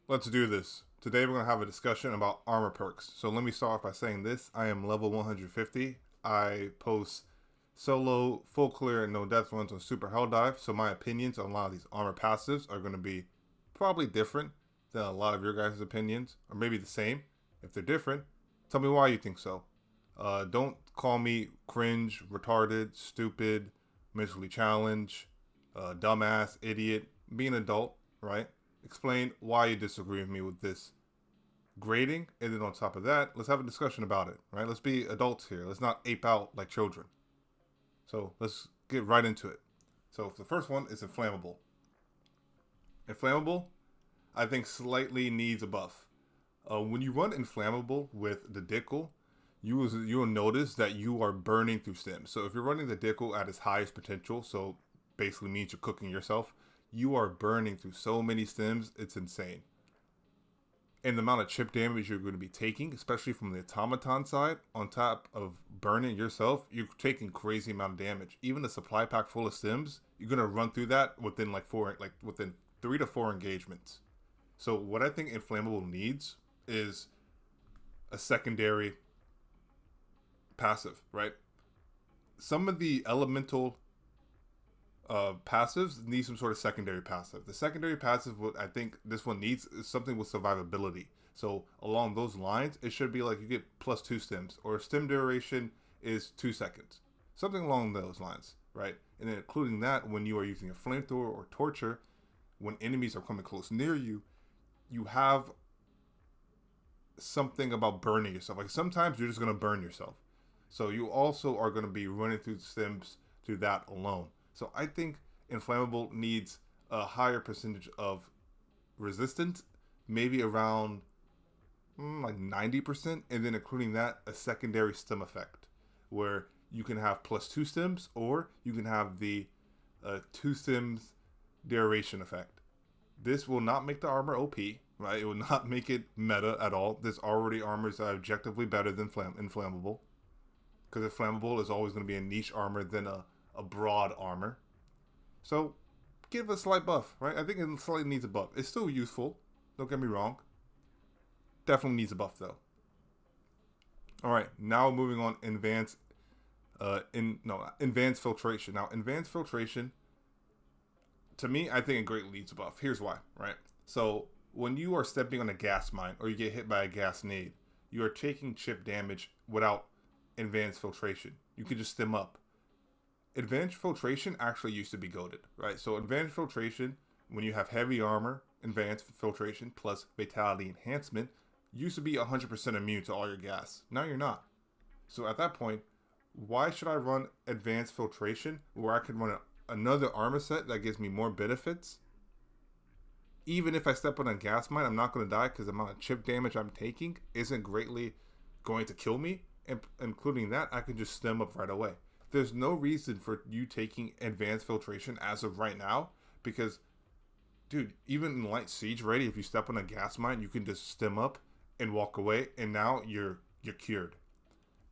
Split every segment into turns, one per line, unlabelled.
Let's do this. Today we're going to have a discussion about armor perks. So let me start off by saying this. I am level 150. I post solo, full clear, and no death runs on Super Helldive. So my opinions on a lot of these armor passives are going to be probably different than a lot of your guys' opinions. Or maybe the same. If they're different, tell me why you think so. Don't call me cringe, retarded, stupid, mentally challenged, dumbass, idiot. Be an adult, right? Explain why you disagree with me with this grading, and then on top of that, let's have a discussion about it, right? Let's be adults here. Let's not ape out like children. So let's get right into it. So the first one is inflammable. Inflammable, I think slightly needs a buff. When you run inflammable with the Dickle, you'll notice that you are burning through stems. So if you're running the Dickle at its highest potential, so basically means you're cooking yourself, you are burning through so many stems, it's insane. And the amount of chip damage you're going to be taking, especially from the automaton side, on top of burning yourself, you're taking crazy amount of damage. Even a supply pack full of stems, you're going to run through that within within 3 to 4 engagements. So what I think inflammable needs is a secondary passive, right? Some of the elemental passives need some sort of secondary passive. The secondary passive, what I think this one needs, is something with survivability. So along those lines, it should be like you get +2 stems, or stem duration is 2 seconds, something along those lines, right? And then including that, when you are using a flamethrower or torture, when enemies are coming close near you, you have something about burning yourself. Like sometimes you're just gonna burn yourself, so you also are gonna be running through the stems through that alone. So I think inflammable needs a higher percentage of resistance, maybe around like 90%, and then including that a secondary stem effect, where you can have +2 stems, or you can have the 2 stems duration effect. This will not make the armor OP, right? It will not make it meta at all. There's already armors that are objectively better than inflammable, because inflammable is always going to be a niche armor than a broad armor. So give it a slight buff, right? I think it slightly needs a buff. It's still useful. Don't get me wrong. Definitely needs a buff though. All right, now moving on. Advanced filtration. Now, advanced filtration, to me, I think it greatly needs a buff. Here's why, right? So when you are stepping on a gas mine or you get hit by a gas nade, you are taking chip damage without advanced filtration. You can just stem up. Advanced filtration actually used to be goaded, right? So advanced filtration, when you have heavy armor, advanced filtration plus fatality enhancement, used to be 100% immune to all your gas. Now you're not. So at that point, why should I run advanced filtration where I can run another armor set that gives me more benefits? Even if I step on a gas mine, I'm not going to die because the amount of chip damage I'm taking isn't greatly going to kill me. And including that, I can just stem up right away. There's no reason for you taking advanced filtration as of right now, because, dude, even in light siege ready, if you step on a gas mine, you can just stem up and walk away, and now you're cured.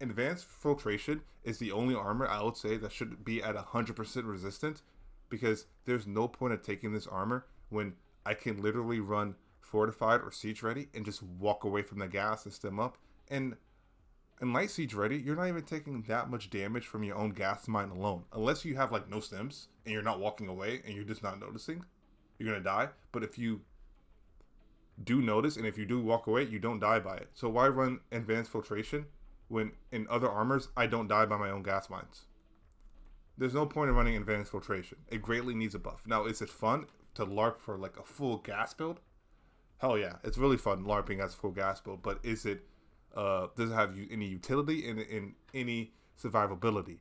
Advanced filtration is the only armor I would say that should be at 100% resistant, because there's no point of taking this armor when I can literally run fortified or siege ready and just walk away from the gas and stem up. And in light siege ready, you're not even taking that much damage from your own gas mine alone, unless you have like no stems and you're not walking away and you're just not noticing. You're gonna die. But if you do notice and if you do walk away, you don't die by it. So why run advanced filtration when in other armors I don't die by my own gas mines? There's no point in running advanced filtration. It greatly needs a buff. Now, is it fun to LARP for like a full gas build? Hell yeah, it's really fun LARPing as a full gas build. But is it? Does it have any utility in any survivability?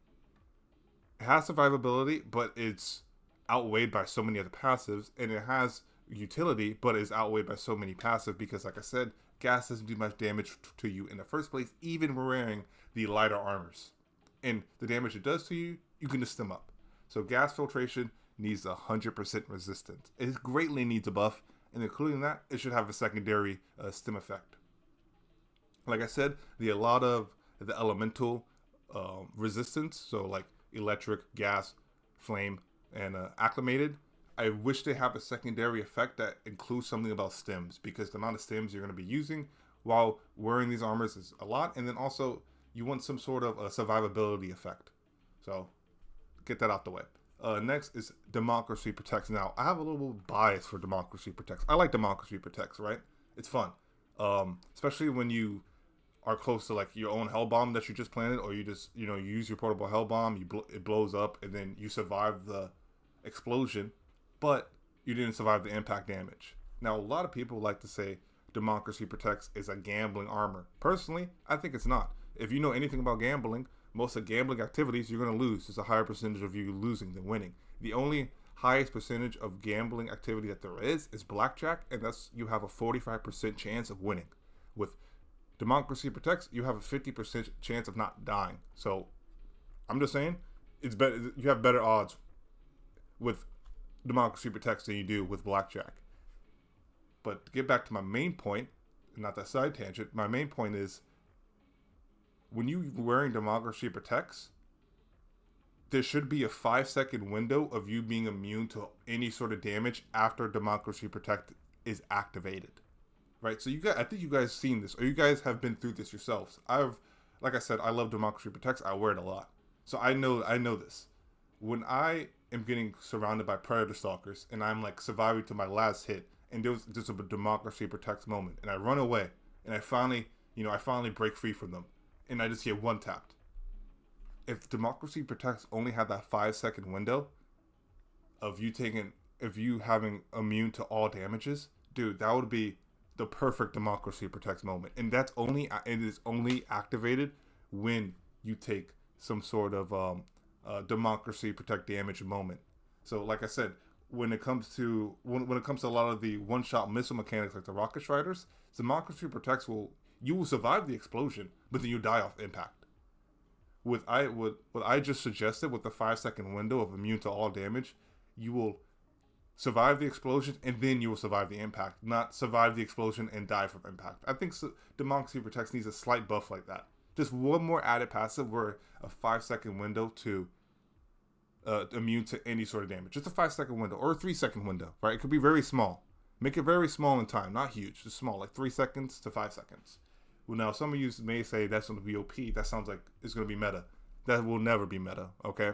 It has survivability, but it's outweighed by so many other passives, and it has utility, but is outweighed by so many passive because, like I said, gas doesn't do much damage to you in the first place, even wearing the lighter armors. And the damage it does to you, you can just stem up. So gas filtration needs 100% resistance. It greatly needs a buff, and including that, it should have a secondary stem effect. Like I said, a lot of the elemental resistance, so like electric, gas, flame, and acclimated, I wish they have a secondary effect that includes something about stims, because the amount of stims you're going to be using while wearing these armors is a lot, and then also you want some sort of a survivability effect. So get that out the way. Next is Democracy Protects. Now, I have a little bias for Democracy Protects. I like Democracy Protects, right? It's fun. Especially when you are close to like your own hell bomb that you just planted, or you just, you use your portable hell bomb, it blows up, and then you survive the explosion, but you didn't survive the impact damage. Now, a lot of people like to say Democracy Protects is a gambling armor. Personally, I think it's not. If you know anything about gambling, most of gambling activities you're going to lose. There's a higher percentage of you losing than winning. The only highest percentage of gambling activity that there is blackjack, and that's you have a 45% chance of winning. With Democracy Protects, you have a 50% chance of not dying. So I'm just saying, it's better. You have better odds with Democracy Protects than you do with blackjack. But to get back to my main point, not that side tangent, my main point is, when you're wearing Democracy Protects, there should be a 5-second window of you being immune to any sort of damage after Democracy Protect is activated. Right? So I think you guys seen this, or you guys have been through this yourselves. Like I said, I love Democracy Protects. I wear it a lot. So I know this. When I am getting surrounded by predator stalkers and I'm like surviving to my last hit, and there's a Democracy Protects moment, and I run away, and I finally break free from them, and I just get one tapped. If Democracy Protects only had that 5-second window of you having immune to all damages, dude, that would be the perfect Democracy Protects moment. And it is only activated when you take some sort of Democracy Protect damage moment. So like I said, when it comes to a lot of the one-shot missile mechanics like the Rocket Striders, Democracy Protects you will survive the explosion, but then you die off impact. What I just suggested with the 5-second window of immune to all damage, you will survive the explosion and then you will survive the impact, not survive the explosion and die from impact. I think Democracy Protects needs a slight buff like that. Just one more added passive where a 5-second window to immune to any sort of damage. Just a 5-second window or a 3-second window, right? It could be very small. Make it very small in time, not huge, just small, like 3 seconds to 5 seconds. Well, now some of you may say that's going to be OP. That sounds like it's going to be meta. That will never be meta, okay?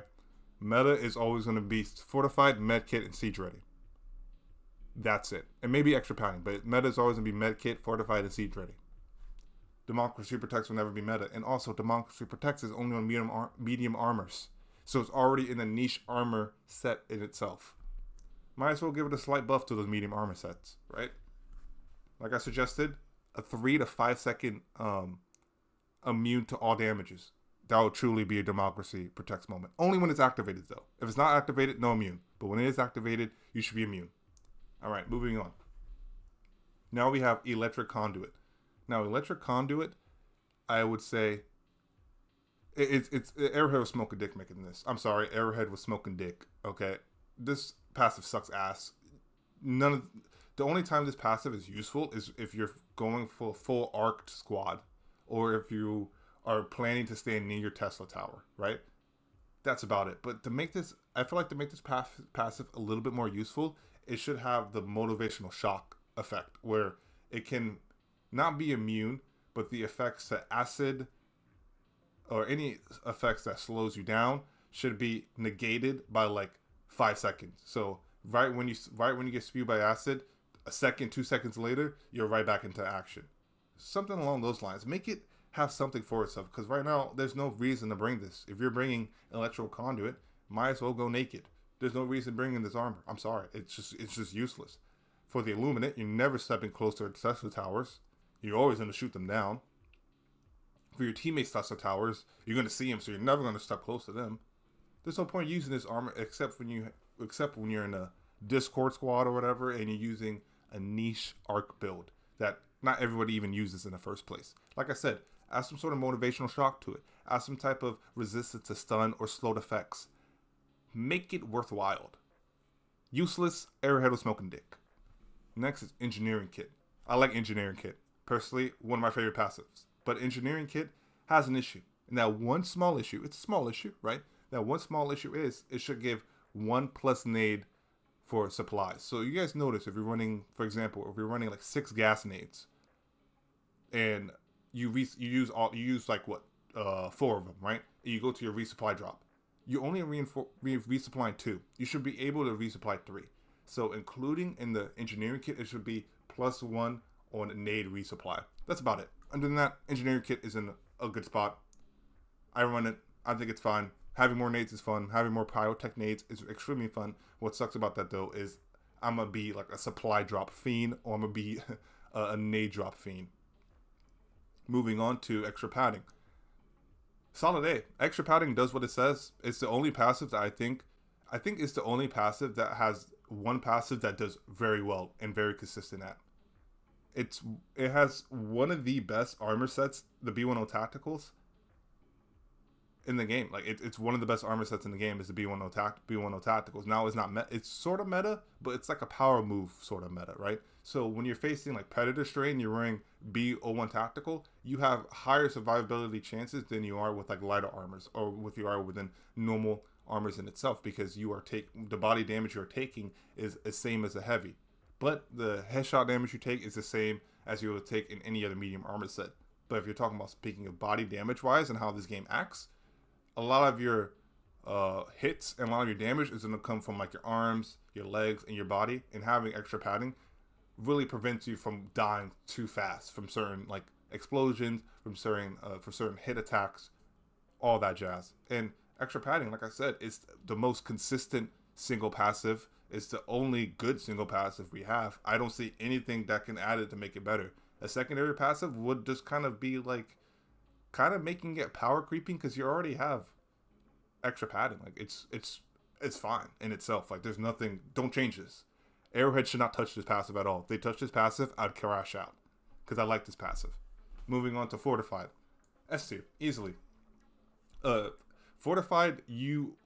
Meta is always going to be Fortified, Medkit, and Siege Ready. That's it. And maybe extra pounding, but meta is always going to be Medkit, Fortified, and Siege Ready. Democracy Protects will never be meta. And also, Democracy Protects is only on medium armors. So it's already in a niche armor set in itself. Might as well give it a slight buff to those medium armor sets, right? Like I suggested, a 3 to 5 second immune to all damages. That will truly be a Democracy Protects moment. Only when it's activated, though. If it's not activated, no immune. But when it is activated, you should be immune. All right, moving on. Now we have Electric Conduit. Now, Electric Conduit, I would say, it's Arrowhead was smoking dick making this. I'm sorry, Arrowhead was smoking dick. Okay, this passive sucks ass. The only time this passive is useful is if you're going for a full arced squad, or if you are planning to stay near your Tesla tower, right? That's about it. But I feel like to make this passive a little bit more useful, it should have the motivational shock effect, where it can not be immune, but the effects to acid or any effects that slows you down should be negated by like 5 seconds. So right when you get spewed by acid, a second, 2 seconds later, you're right back into action. Something along those lines. Make it have something for itself, because right now there's no reason to bring this. If you're bringing Electrical Conduit, might as well go naked. There's no reason bringing this armor. I'm sorry, it's just useless. For the Illuminate, you're never stepping close to Tesla towers. You're always going to shoot them down. For your teammates' Tesla towers, you're going to see them, so you're never going to step close to them. There's no point using this armor except when you're in a Discord squad or whatever, and you're using a niche arc build that not everybody even uses in the first place. Like I said, add some sort of motivational shock to it. Add some type of resistance to stun or slowed effects. Make it worthwhile. Useless, Arrowhead was smoking dick. Next is Engineering Kit. I like Engineering Kit. Personally, one of my favorite passives. But Engineering Kit has an issue. And that one small issue, it's a small issue, right? That one small issue is it should give 1+ nade for supplies. So you guys notice if you're running, for example, if you're running like 6 gas nades, and you use like what 4 of them, right? And you go to your resupply drop. You only resupplying 2. You should be able to resupply 3. So including in the engineering kit, it should be +1 on a nade resupply. That's about it. Other than that, engineering kit is in a good spot. I run it. I think it's fine. Having more nades is fun. Having more pyrotech nades is extremely fun. What sucks about that though is I'm gonna be like a supply drop fiend, or I'm gonna be a nade drop fiend. Moving on to extra padding. Solid A. Extra padding does what it says. It's the only passive that I think it's the only passive that has one passive that does very well and very consistent at. It has one of the best armor sets, the B10 Tacticals, in the game. Like it's one of the best armor sets in the game is the B10 Tacticals. Now it's not it's sort of meta, but it's like a power move sort of meta, right? So when you're facing like Predator Strain, you're wearing B01 Tactical, you have higher survivability chances than you are with like lighter armors, or with you are within normal armors in itself, because you are the body damage you're taking is the same as a heavy, but the headshot damage you take is the same as you would take in any other medium armor set. But if you're talking about speaking of body damage wise and how this game acts, a lot of your hits and a lot of your damage is going to come from like your arms, your legs, and your body. And having extra padding really prevents you from dying too fast from certain like explosions, from certain hit attacks, all that jazz. And extra padding, like I said, is the most consistent single passive. It's the only good single passive we have. I don't see anything that can add it to make it better. A secondary passive would just kind of be like, kind of making it power creeping, because you already have extra padding. Like it's fine in itself. Like there's nothing. Don't change this. Arrowhead should not touch this passive at all. If they touch this passive, I'd crash out, because I like this passive. Moving on to Fortified, S tier easily. Fortified, you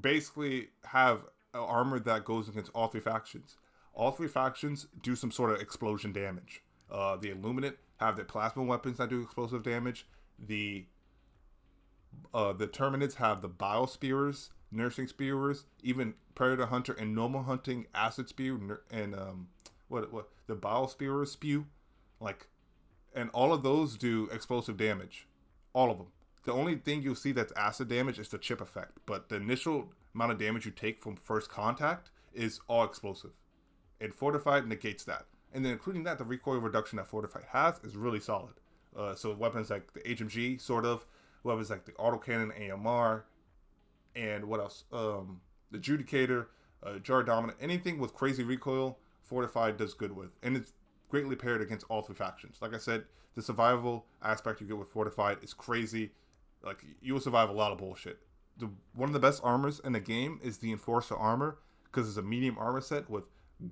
basically have an armor that goes against all 3 factions. All 3 factions do some sort of explosion damage. The Illuminate have their plasma weapons that do explosive damage. The Terminids have the Bile Spearers, Nursing Spearers, even Predator Hunter and Normal Hunting Acid Spew, and what the Bile Spearers spew, like, and all of those do explosive damage, all of them. The only thing you'll see that's acid damage is the chip effect, but the initial amount of damage you take from first contact is all explosive, and Fortified negates that. And then including that, the recoil reduction that Fortified has is really solid. So weapons like the HMG, sort of, weapons like the autocannon AMR, and what else? The Judicator, Jar Dominant, anything with crazy recoil, Fortified does good with. And it's greatly paired against all 3 factions. Like I said, the survival aspect you get with Fortified is crazy. Like, you will survive a lot of bullshit. One of the best armors in the game is the Enforcer armor, because it's a medium armor set with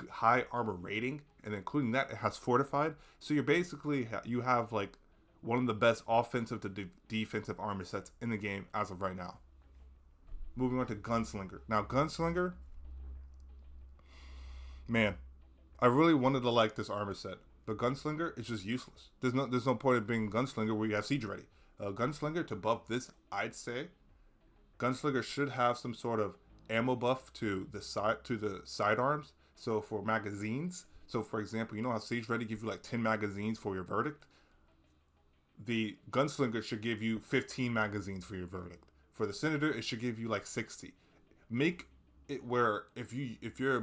high armor rating, and including that, it has Fortified. So you're basically, you have like one of the best offensive to defensive armor sets in the game as of right now. Moving on to Gunslinger. Now, Gunslinger, man, I really wanted to like this armor set, but Gunslinger is just useless. There's no point in being Gunslinger where you have Siege Ready. Gunslinger, to buff this, I'd say Gunslinger should have some sort of ammo buff to the sidearms. So for magazines, so for example, you know how Siege Ready gives you like 10 magazines for your Verdict? The Gunslinger should give you 15 magazines for your Verdict. For the Senator, it should give you like 60. Make it where if you're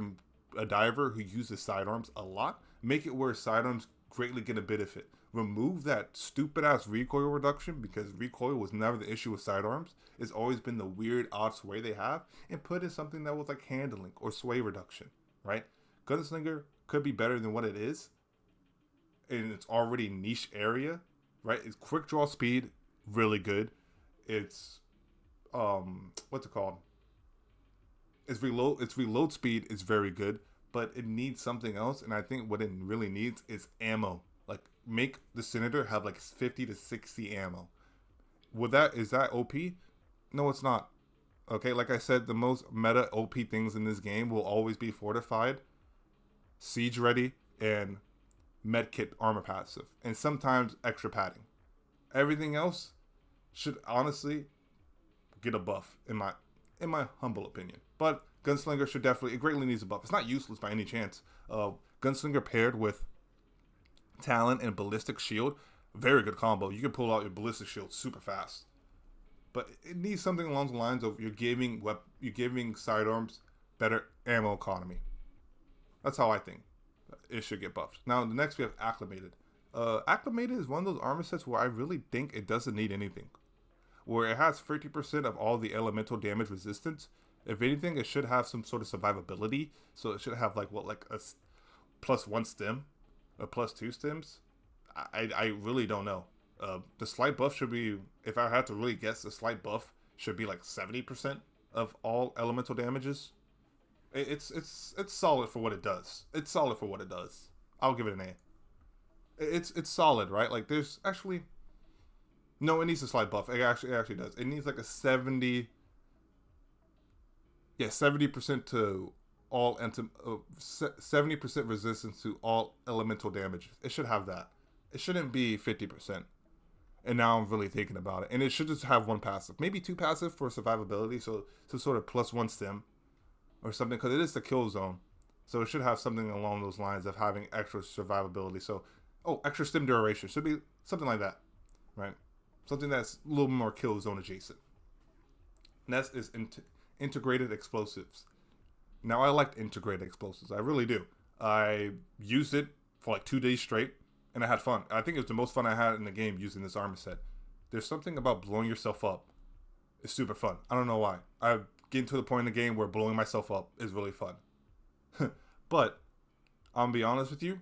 a diver who uses sidearms a lot, make it where sidearms greatly get a benefit. Remove that stupid ass recoil reduction, because recoil was never the issue with sidearms. It's always been the weird odd sway they have, and put in something that was like handling or sway reduction, right? Gunslinger could be better than what it is in its already niche area, right? It's quick draw speed, really good. It's what's it called? Its reload speed is very good, but it needs something else, and I think what it really needs is ammo. Like, make the Senator have like 50 to 60 ammo. Is that OP? No, it's not. Okay, like I said, the most meta OP things in this game will always be Fortified, Siege Ready, and Medkit armor passive, and sometimes extra padding. Everything else should honestly get a buff, in my humble opinion. But Gunslinger should definitely, it greatly needs a buff. It's not useless by any chance. Gunslinger paired with Talon and Ballistic Shield, very good combo. You can pull out your Ballistic Shield super fast. But it needs something along the lines of you're giving sidearms better ammo economy. That's how I think it should get buffed. Now, the next we have Acclimated. Acclimated is one of those armor sets where I really think it doesn't need anything. Where it has 50% of all the elemental damage resistance. If anything, it should have some sort of survivability. So it should have like a +1 stim or +2 stims. I really don't know. The slight buff should be, if I had to really guess, the slight buff should be like 70% of all elemental damages. It's solid for what it does. It's solid for what it does. I'll give it an A. It's solid, right? Like there's actually no, it needs a slight buff. It actually does. It needs like a 70% to all 70% resistance to all elemental damage. It should have that. It shouldn't be 50%. And now I'm really thinking about it. And it should just have one passive. Maybe 2 passive for survivability. So some sort of +1 stim or something. Because it is the kill zone. So it should have something along those lines of having extra survivability. So, extra stim duration. Should be something like that. Right? Something that's a little more kill zone adjacent. Next is integrated explosives. Now, I liked integrated explosives. I really do. I used it for like 2 days straight. And I had fun. I think it was the most fun I had in the game using this armor set. There's something about blowing yourself up. It's super fun. I don't know why. I'm getting to the point in the game where blowing myself up is really fun. But, I'm gonna be honest with you.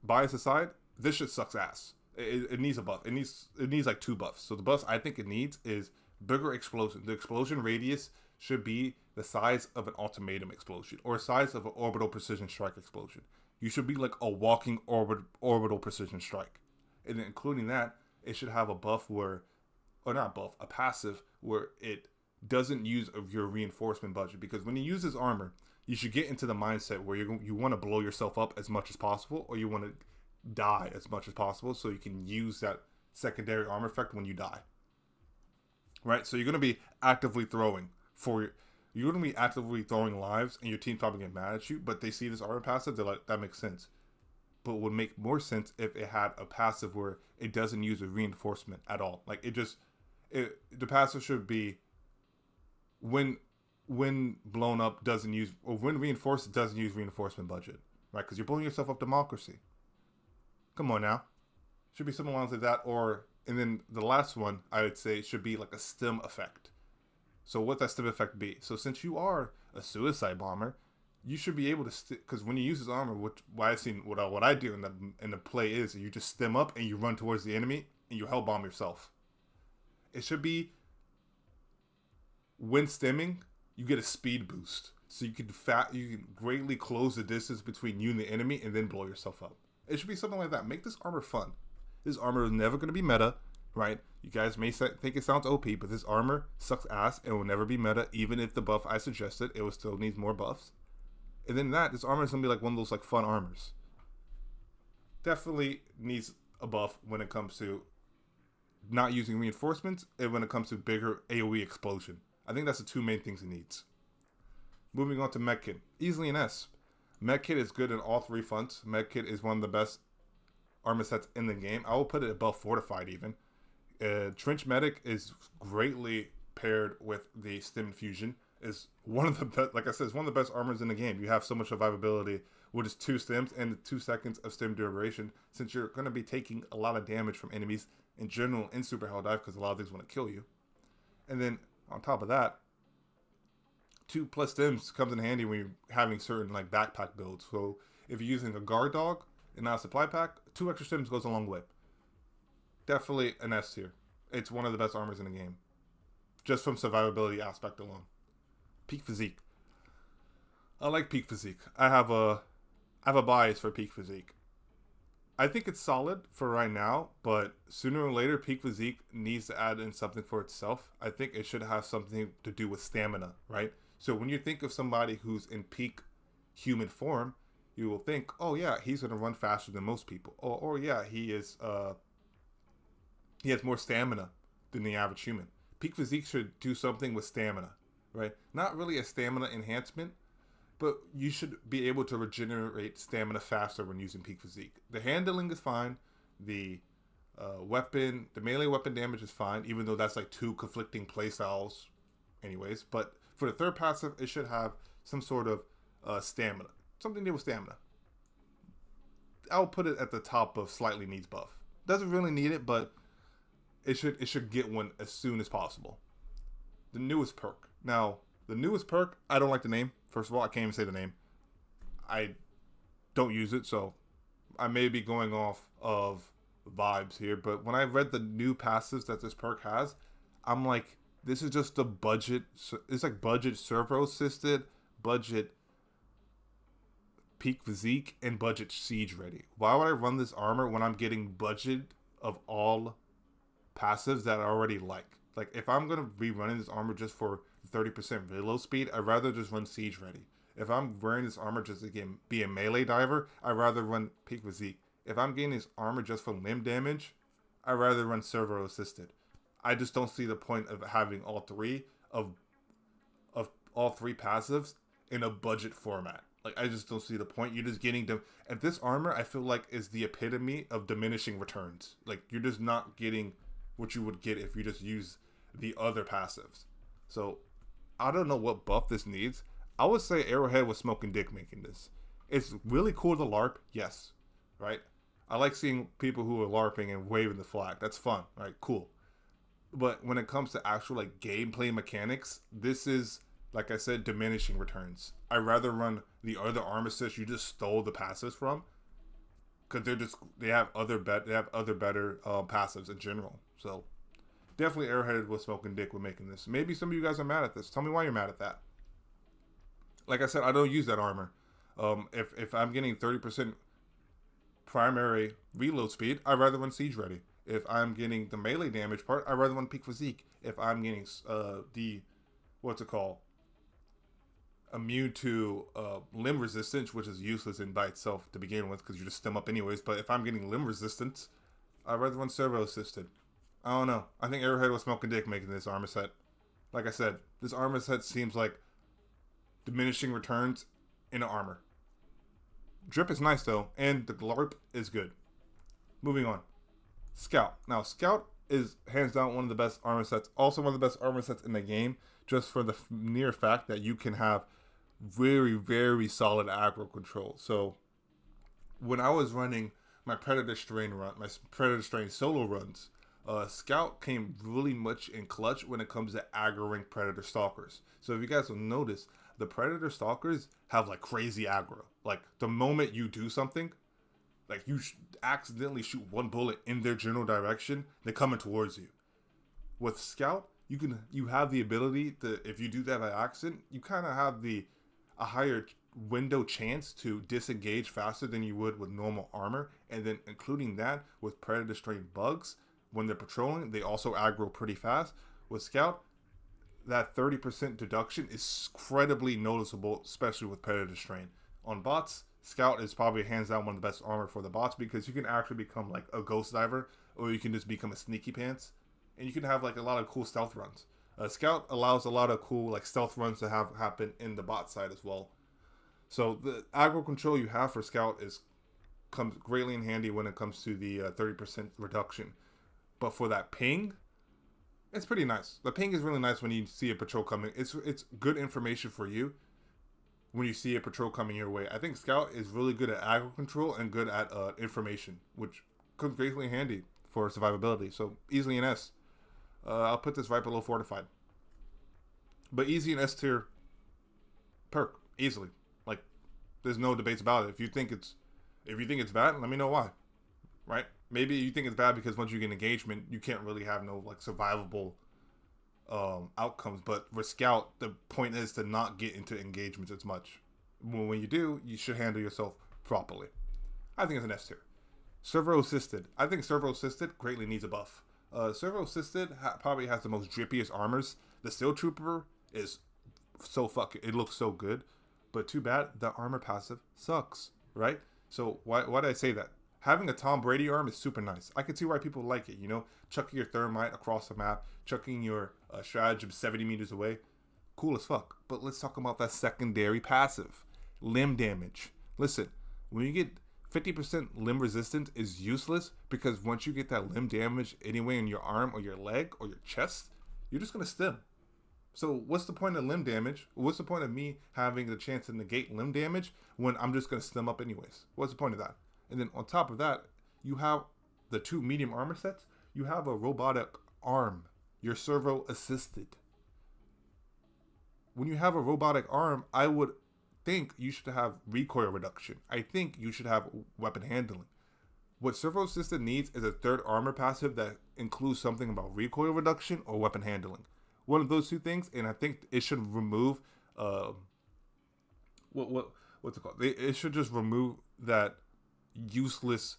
Bias aside, this shit sucks ass. It needs a buff. It needs like 2 buffs. So the buffs I think it needs is bigger explosion. The explosion radius should be the size of an ultimatum explosion. Or the size of an orbital precision strike explosion. You should be like a walking orbital precision strike. And including that, it should have a buff where, or not buff, a passive where it doesn't use of your reinforcement budget. Because when you use this armor, you should get into the mindset where you want to blow yourself up as much as possible, or you want to die as much as possible so you can use that secondary armor effect when you die. Right? So you're going to be actively throwing you're going to be actively throwing lives, and your team's probably get mad at you, but they see this armor passive, they're like, that makes sense. But it would make more sense if it had a passive where it doesn't use a reinforcement at all. Like, the passive should be when blown up doesn't use, or when reinforced doesn't use reinforcement budget. Right? Because you're blowing yourself up democracy. Come on now. Should be something along like that, and then the last one, I would say, should be like a stim effect. So what that stim effect be? So since you are a suicide bomber, you should be able to, because when you use this armor, what I've seen, what I do in the play is you just stim up and you run towards the enemy and you hell bomb yourself. It should be when stimming, you get a speed boost, so you can greatly close the distance between you and the enemy and then blow yourself up. It should be something like that. Make this armor fun. This armor is never going to be meta. Right? You guys may think it sounds OP, but this armor sucks ass and will never be meta, even if the buff I suggested, it will still need more buffs. And then this armor is going to be like one of those like fun armors. Definitely needs a buff when it comes to not using reinforcements and when it comes to bigger AoE explosion. I think that's the 2 main things it needs. Moving on to Medkit. Easily an S. Medkit is good in all 3 fronts. Medkit is one of the best armor sets in the game. I will put it above Fortified even. Trench Medic is greatly paired with the Stim Infusion. Is one of the best, like I said, it's one of the best armors in the game. You have so much survivability with just 2 stims and 2 seconds of stim duration, since you're going to be taking a lot of damage from enemies in general in Super Helldive, because a lot of things want to kill you. And then on top of that, 2+ stims comes in handy when you're having certain like backpack builds. So if you're using a guard dog and not a supply pack, 2 extra stims goes a long way. Definitely an S tier. It's one of the best armors in the game, just from survivability aspect alone. Peak Physique. I like Peak Physique. I have a bias for Peak Physique. I think it's solid for right now, but sooner or later, Peak Physique needs to add in something for itself. I think it should have something to do with stamina, right? So when you think of somebody who's in peak human form, you will think, oh yeah, he's going to run faster than most people. Or yeah, he has more stamina than the average human. Peak Physique should do something with stamina. right? Not really a stamina enhancement, but you should be able to regenerate stamina faster when using peak physique. The handling is fine. The the melee weapon damage is fine, even though that's like two conflicting playstyles, anyways. But for the third passive, it should have some sort of stamina, something to do with stamina. I'll put it at the top of slightly needs buff. Doesn't really need it, but it should get one as soon as possible. The newest perk. Now, the newest perk, I don't like the name. First of all, I can't even say the name. I don't use it, so I may be going off of vibes here. But when I read the new passives that this perk has, I'm like, this is just a budget. It's like budget servo assisted, budget peak physique, and budget siege ready. Why would I run this armor when I'm getting budget of all passives that I already like? Like, if I'm gonna be running this armor just for 30% reload speed, I'd rather just run siege ready. If I'm wearing this armor just to be a melee diver, I'd rather run peak physique. If I'm getting this armor just for limb damage, I'd rather run servo assisted. I just don't see the point of having all three of all three passives in a budget format. Like, I just don't see the point. You're just getting them. And this armor, I feel like, is the epitome of diminishing returns. Like, you're just not getting what you would get if you just use the other passives. So, I don't know what buff this needs. I would say Arrowhead was smoking dick making this. It's really cool to LARP, yes, right? I like seeing people who are LARPing and waving the flag. That's fun, right? Cool. But when it comes to actual like gameplay mechanics, this is, like I said, diminishing returns. I'd rather run the other armistice you just stole the passives from, because they have other better passives in general. So definitely Arrowhead was smoking dick with making this. Maybe some of you guys are mad at this. Tell me why you're mad at that. Like I said, I don't use that armor. If I'm getting 30% primary reload speed, I'd rather run siege ready. If I'm getting the melee damage part, I'd rather run peak physique. If I'm getting immune to limb resistance, which is useless in by itself to begin with because you just stem up anyways. But if I'm getting limb resistance, I'd rather run servo assisted. I don't know. I think Arrowhead was smoking dick making this armor set. Like I said, this armor set seems like diminishing returns in armor. Drip is nice though, and the LARP is good. Moving on. Scout. Now, Scout is hands down one of the best armor sets. Also one of the best armor sets in the game, just for the mere fact that you can have very, very solid aggro control. So, when I was running my Predator Strain solo runs, Scout came really much in clutch when it comes to aggroing Predator Stalkers. So if you guys will notice, the Predator Stalkers have like crazy aggro. Like, the moment you do something, like you accidentally shoot one bullet in their general direction, they're coming towards you. With Scout, you have the ability to, if you do that by accident, you kind of have a higher window chance to disengage faster than you would with normal armor. And then including that with Predator Strain bugs, when they're patrolling, they also aggro pretty fast. With Scout, that 30% deduction is incredibly noticeable, especially with Predator Strain. On bots, Scout is probably hands down one of the best armor for the bots because you can actually become like a ghost diver, or you can just become a sneaky pants, and you can have like a lot of cool stealth runs. Scout allows a lot of cool like stealth runs to have happen in the bot side as well. So the aggro control you have for Scout comes greatly in handy when it comes to the 30% reduction. But for that ping, it's pretty nice. The ping is really nice when you see a patrol coming. It's good information for you when you see a patrol coming your way. I think Scout is really good at aggro control and good at information, which comes greatly handy for survivability. So easily an S. I'll put this right below Fortified. But easy an S tier perk easily. Like, there's no debates about it. If you think it's bad, let me know why. Right? Maybe you think it's bad because once you get engagement, you can't really have no like survivable outcomes. But with Scout, the point is to not get into engagements as much. When you do, you should handle yourself properly. I think it's an S tier. Servo assisted. I think servo assisted greatly needs a buff. Servo assisted probably has the most drippiest armors. The Steel Trooper is it looks so good, but too bad the armor passive sucks, right? So why did I say that? Having a Tom Brady arm is super nice. I can see why people like it, chucking your thermite across the map, chucking your stratagem 70 meters away. Cool as fuck. But let's talk about that secondary passive. Limb damage. Listen, when you get 50% limb resistance is useless because once you get that limb damage anyway in your arm or your leg or your chest, you're just going to stim. So what's the point of limb damage? What's the point of me having the chance to negate limb damage when I'm just going to stim up anyways? What's the point of that? And then on top of that, you have the 2 medium armor sets. You have a robotic arm. You're servo assisted. When you have a robotic arm, I would think you should have recoil reduction. I think you should have weapon handling. What servo assisted needs is a 3rd armor passive that includes something about recoil reduction or weapon handling. One of those 2 things, and I think it should remove what's it called? It should just remove that useless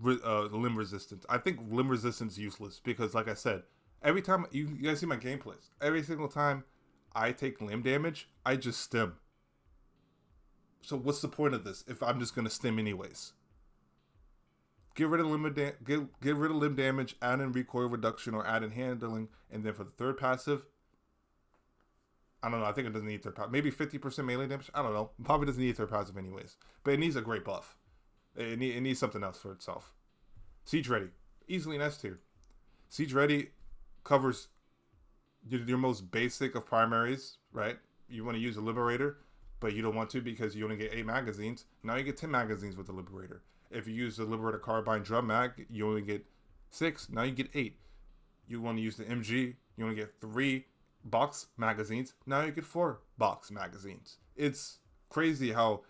limb resistance. I think limb resistance is useless because, like I said, every time you guys see my gameplays, every single time I take limb damage, I just stim. So what's the point of this if I'm just gonna stim anyways? Get rid of limb damage, add in recoil reduction or add in handling, and then for the 3rd passive, I don't know. I think it doesn't need 3rd passive. Maybe 50% melee damage. I don't know. Probably doesn't need 3rd passive anyways. But it needs a great buff. It needs something else for itself. Siege Ready, easily an S tier. Siege Ready covers your most basic of primaries, right? You want to use a Liberator, but you don't want to because you only get 8 magazines. Now you get 10 magazines with the Liberator. If you use the Liberator Carbine Drum Mag, you only get 6. Now you get 8. You want to use the MG, you only get 3 box magazines. Now you get 4 box magazines. It's crazy how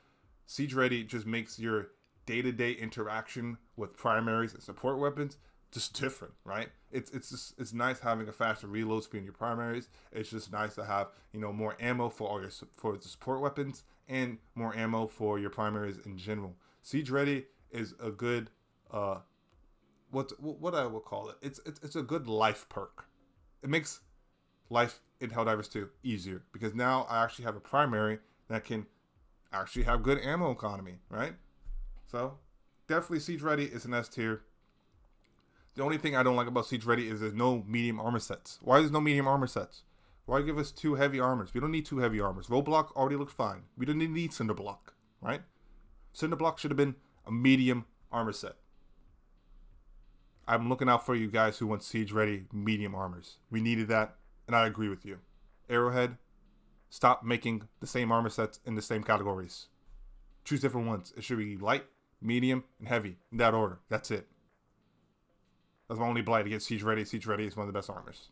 Siege Ready just makes your day-to-day interaction with primaries and support weapons just different, right? It's nice having a faster reload speed in your primaries. It's just nice to have, more ammo for all for the support weapons and more ammo for your primaries in general. Siege Ready is a good what I will call it. It's a good life perk. It makes life in Helldivers 2 easier because now I actually have a primary that can actually have good ammo economy, right? So definitely Siege Ready is an S tier. The only thing I don't like about Siege Ready is there's no medium armor sets. Why is no medium armor sets? Why give us 2 heavy armors? We don't need 2 heavy armors. Roadblock already looks fine. We don't need Cinderblock, right? Cinderblock should have been a medium armor set. I'm looking out for you guys who want Siege Ready medium armors. We needed that, and I agree with you. Arrowhead, stop making the same armor sets in the same categories. Choose different ones. It should be light, medium, and heavy in that order. That's it. That's my only blight against Siege Ready. Siege Ready is one of the best armors.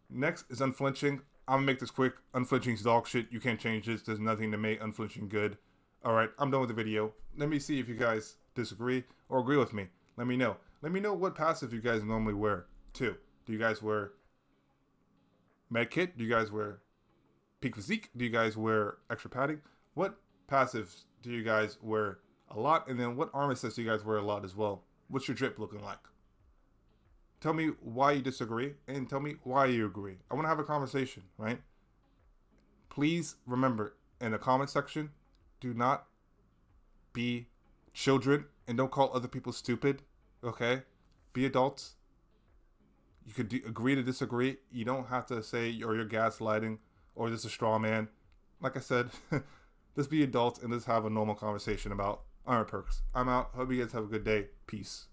Next is Unflinching. I'm gonna make this quick. Unflinching's dog shit. You can't change this. There's nothing to make Unflinching good. Alright, I'm done with the video. Let me see if you guys disagree or agree with me. Let me know. Let me know what passive you guys normally wear, too. Do you guys wear Medkit? Do you guys wear Peak Physique? Do you guys wear extra padding? What passives do you guys wear a lot? And then what armor sets do you guys wear a lot as well? What's your drip looking like? Tell me why you disagree and tell me why you agree. I want to have a conversation, right? Please remember, in the comment section, do not be children and don't call other people stupid, okay? Be adults. You could agree to disagree. You don't have to say you're gaslighting or just a straw man. Like I said, let's be adults and let's have a normal conversation about armor perks. I'm out. Hope you guys have a good day. Peace.